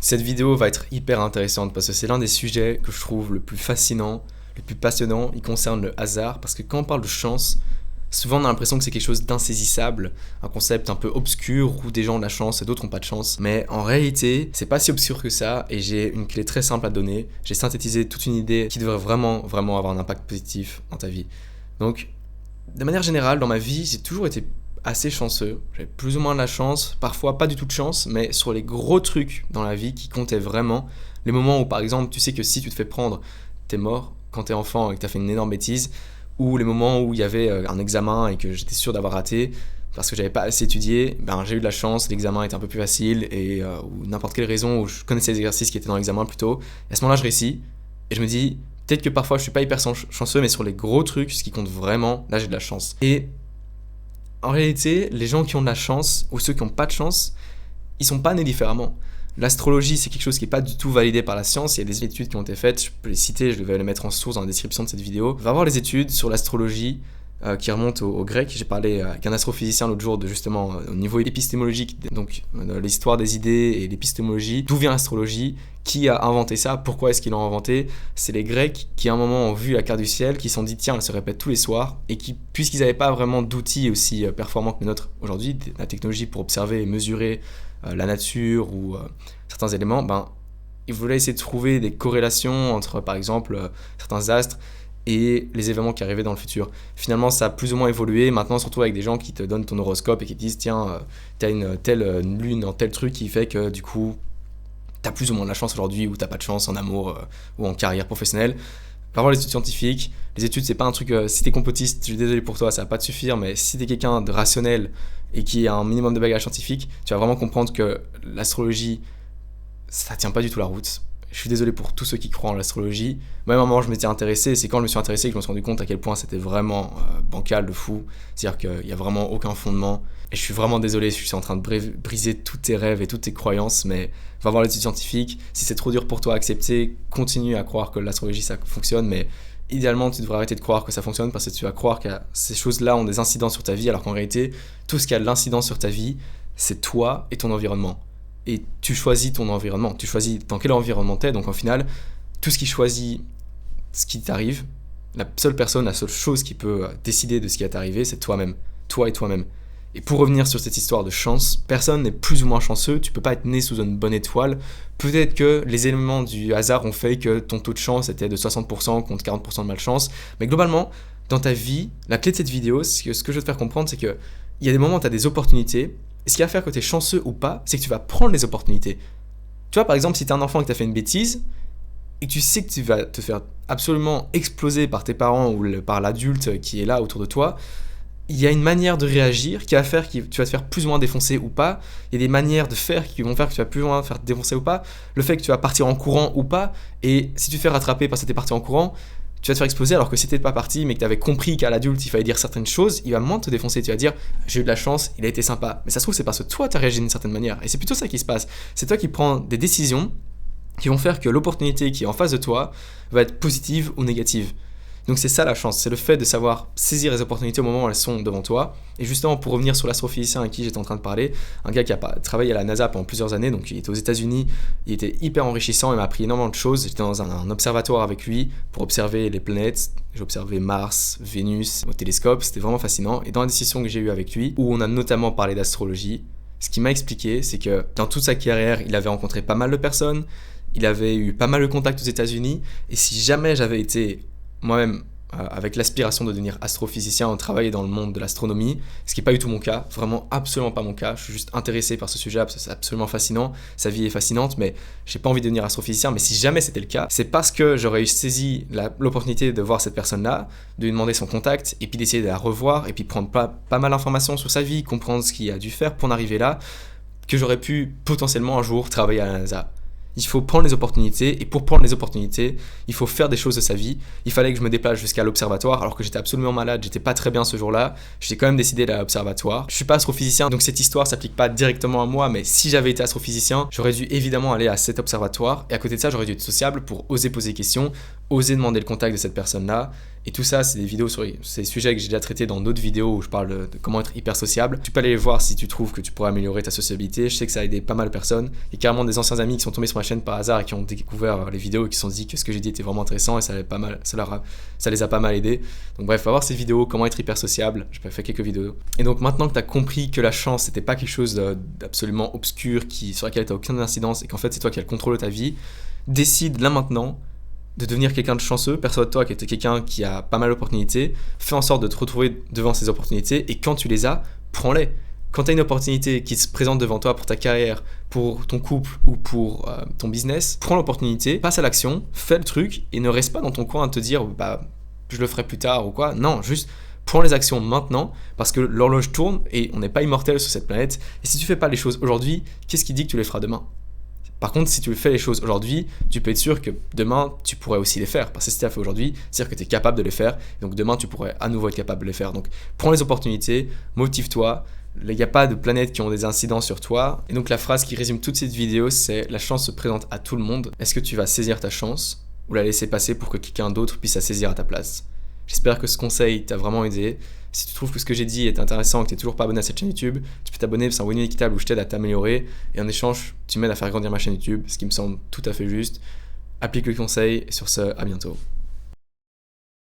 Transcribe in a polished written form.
Cette vidéo va être hyper intéressante parce que c'est l'un des sujets que je trouve le plus fascinant, le plus passionnant. Il concerne le hasard parce que quand on parle de chance, souvent on a l'impression que c'est quelque chose d'insaisissable, un concept un peu obscur où des gens ont de la chance et d'autres n'ont pas de chance. Mais en réalité, c'est pas si obscur que ça et j'ai une clé très simple à te donner. J'ai synthétisé toute une idée qui devrait vraiment avoir un impact positif dans ta vie. Donc, de manière générale, dans ma vie, j'ai toujours été assez chanceux. J'avais plus ou moins de la chance, parfois pas du tout de chance, mais sur les gros trucs dans la vie qui comptaient vraiment, les moments où par exemple tu sais que si tu te fais prendre, t'es mort quand t'es enfant et que t'as fait une énorme bêtise, ou les moments où il y avait un examen et que j'étais sûr d'avoir raté parce que j'avais pas assez étudié, ben j'ai eu de la chance, l'examen était un peu plus facile et ou n'importe quelle raison où je connaissais les exercices qui étaient dans l'examen plutôt. Et à ce moment-là, je réussis et je me dis peut-être que parfois je suis pas hyper chanceux, mais sur les gros trucs, ce qui compte vraiment, là j'ai de la chance. Et en réalité, les gens qui ont de la chance ou ceux qui n'ont pas de chance, ils sont pas nés différemment. L'astrologie, c'est quelque chose qui n'est pas du tout validé par la science. Il y a des études qui ont été faites, je peux les citer, je vais les mettre en source dans la description de cette vidéo. On va voir les études sur l'astrologie qui remontent au grec. J'ai parlé avec un astrophysicien l'autre jour de justement au niveau épistémologique, donc l'histoire des idées et l'épistémologie. D'où vient l'astrologie? Qui a inventé ça? Pourquoi est-ce qu'ils l'ont inventé? C'est les Grecs qui à un moment ont vu la carte du ciel, qui se sont dit tiens, elle se répète tous les soirs, et qui, puisqu'ils n'avaient pas vraiment d'outils aussi performants que les nôtres aujourd'hui, la technologie pour observer et mesurer la nature ou certains éléments, ben, ils voulaient essayer de trouver des corrélations entre par exemple certains astres et les événements qui arrivaient dans le futur. Finalement, ça a plus ou moins évolué. Maintenant, on se retrouve avec des gens qui te donnent ton horoscope et qui te disent tiens, t'as une telle lune dans tel truc qui fait que du coup t'as plus ou moins de la chance aujourd'hui ou t'as pas de chance en amour ou en carrière professionnelle. Va voir les études scientifiques. Les études, c'est pas un truc. Si t'es complotiste, je suis désolé pour toi, ça va pas te suffire, mais si t'es quelqu'un de rationnel et qui a un minimum de bagage scientifique, tu vas vraiment comprendre que l'astrologie, ça tient pas du tout la route. Je suis désolé pour tous ceux qui croient en l'astrologie. Moi, à un moment, je m'étais intéressé. C'est quand je me suis intéressé que je me suis rendu compte à quel point c'était vraiment bancal, de fou. C'est-à-dire qu'il n'y a vraiment aucun fondement. Et je suis vraiment désolé, je suis en train de briser tous tes rêves et toutes tes croyances, mais va voir l'étude scientifique. Si c'est trop dur pour toi à accepter, continue à croire que l'astrologie, ça fonctionne, mais idéalement, tu devrais arrêter de croire que ça fonctionne parce que tu vas croire que ces choses-là ont des incidences sur ta vie, alors qu'en réalité, tout ce qui a de l'incidence sur ta vie, c'est toi et ton environnement. Et tu choisis ton environnement, tu choisis dans quel environnement t'es, donc en final, tout ce qui choisit ce qui t'arrive, la seule chose qui peut décider de ce qui va t'arriver, c'est toi-même, toi et toi-même. Et pour revenir sur cette histoire de chance, personne n'est plus ou moins chanceux, tu peux pas être né sous une bonne étoile. Peut-être que les éléments du hasard ont fait que ton taux de chance était de 60% contre 40% de malchance, mais globalement, dans ta vie, la clé de cette vidéo, ce que je veux te faire comprendre, c'est que il y a des moments où tu as des opportunités, et ce qui va faire que tu es chanceux ou pas, c'est que tu vas prendre les opportunités. Tu vois, par exemple, si tu es un enfant et que tu as fait une bêtise, et que tu sais que tu vas te faire absolument exploser par tes parents ou par l'adulte qui est là autour de toi, il y a une manière de réagir qui va faire que tu vas te faire plus ou moins défoncer ou pas. Il y a des manières de faire qui vont faire que tu vas plus ou moins te faire défoncer ou pas. Le fait que tu vas partir en courant ou pas. Et si tu te fais rattraper parce que tu es parti en courant, tu vas te faire exploser, alors que si t'es pas parti mais que tu avais compris qu'à l'adulte il fallait dire certaines choses, il va moins te défoncer. Tu vas dire j'ai eu de la chance, il a été sympa. Mais ça se trouve c'est parce que toi tu as réagi d'une certaine manière. Et c'est plutôt ça qui se passe. C'est toi qui prends des décisions qui vont faire que l'opportunité qui est en face de toi va être positive ou négative. Donc c'est ça la chance, c'est le fait de savoir saisir les opportunités au moment où elles sont devant toi. Et justement, pour revenir sur l'astrophysicien à qui j'étais en train de parler, un gars qui a travaillé à la NASA pendant plusieurs années, donc il était aux États-Unis, il était hyper enrichissant, il m'a appris énormément de choses. J'étais dans un observatoire avec lui pour observer les planètes. J'ai observé Mars, Vénus au télescope, c'était vraiment fascinant. Et dans la discussion que j'ai eue avec lui, où on a notamment parlé d'astrologie, ce qu'il m'a expliqué, c'est que dans toute sa carrière, il avait rencontré pas mal de personnes, il avait eu pas mal de contacts aux États-Unis, et si jamais j'avais été moi-même avec l'aspiration de devenir astrophysicien ou travailler dans le monde de l'astronomie, ce qui n'est pas du tout mon cas, vraiment absolument pas mon cas. Je suis juste intéressé par ce sujet parce que c'est absolument fascinant, sa vie est fascinante, mais j'ai pas envie de devenir astrophysicien. Mais si jamais c'était le cas, c'est parce que j'aurais eu saisi l'opportunité de voir cette personne-là, de lui demander son contact et puis d'essayer de la revoir et puis prendre pas mal d'informations sur sa vie, comprendre ce qu'il a dû faire pour en arriver là, que j'aurais pu potentiellement un jour travailler à la NASA. Il faut prendre les opportunités, et pour prendre les opportunités, il faut faire des choses de sa vie. Il fallait que je me déplace jusqu'à l'observatoire, alors que j'étais absolument malade, j'étais pas très bien ce jour-là. J'ai quand même décidé d'aller à l'observatoire. Je suis pas astrophysicien, donc cette histoire s'applique pas directement à moi, mais si j'avais été astrophysicien, j'aurais dû évidemment aller à cet observatoire, et à côté de ça, j'aurais dû être sociable pour oser poser des questions, oser demander le contact de cette personne-là, Et tout ça, c'est des vidéos sur ces sujets que j'ai déjà traités dans d'autres vidéos où je parle de comment être hyper sociable. Tu peux aller les voir si tu trouves que tu pourrais améliorer ta sociabilité. Je sais que ça a aidé pas mal de personnes. Il y a carrément des anciens amis qui sont tombés sur ma chaîne par hasard et qui ont découvert les vidéos et qui se sont dit que ce que j'ai dit était vraiment intéressant et ça les a pas mal aidés. Donc bref, va voir ces vidéos, comment être hyper sociable. J'ai fait quelques vidéos. Et donc maintenant que tu as compris que la chance, c'était pas quelque chose d'absolument obscur sur laquelle tu n'as aucune incidence et qu'en fait c'est toi qui as le contrôle de ta vie, décide là maintenant de devenir quelqu'un de chanceux, perçois-toi que tu es quelqu'un qui a pas mal d'opportunités, fais en sorte de te retrouver devant ces opportunités et quand tu les as, prends-les. Quand tu as une opportunité qui se présente devant toi pour ta carrière, pour ton couple ou pour ton business, prends l'opportunité, passe à l'action, fais le truc et ne reste pas dans ton coin à te dire bah je le ferai plus tard ou quoi. Non, juste prends les actions maintenant parce que l'horloge tourne et on n'est pas immortel sur cette planète. Et si tu fais pas les choses aujourd'hui, qu'est-ce qui dit que tu les feras demain ? Par contre, si tu fais les choses aujourd'hui, tu peux être sûr que demain, tu pourrais aussi les faire. Parce que si tu as fait aujourd'hui, c'est-à-dire que tu es capable de les faire. Donc demain, tu pourrais à nouveau être capable de les faire. Donc prends les opportunités, motive-toi. Il n'y a pas de planètes qui ont des incidences sur toi. Et donc la phrase qui résume toute cette vidéo, c'est « La chance se présente à tout le monde. Est-ce que tu vas saisir ta chance ou la laisser passer pour que quelqu'un d'autre puisse la saisir à ta place ?» J'espère que ce conseil t'a vraiment aidé. Si tu trouves que ce que j'ai dit est intéressant et que tu n'es toujours pas abonné à cette chaîne YouTube, tu peux t'abonner, c'est un win-win équitable où je t'aide à t'améliorer et en échange, tu m'aides à faire grandir ma chaîne YouTube, ce qui me semble tout à fait juste. Applique le conseil et sur ce, à bientôt.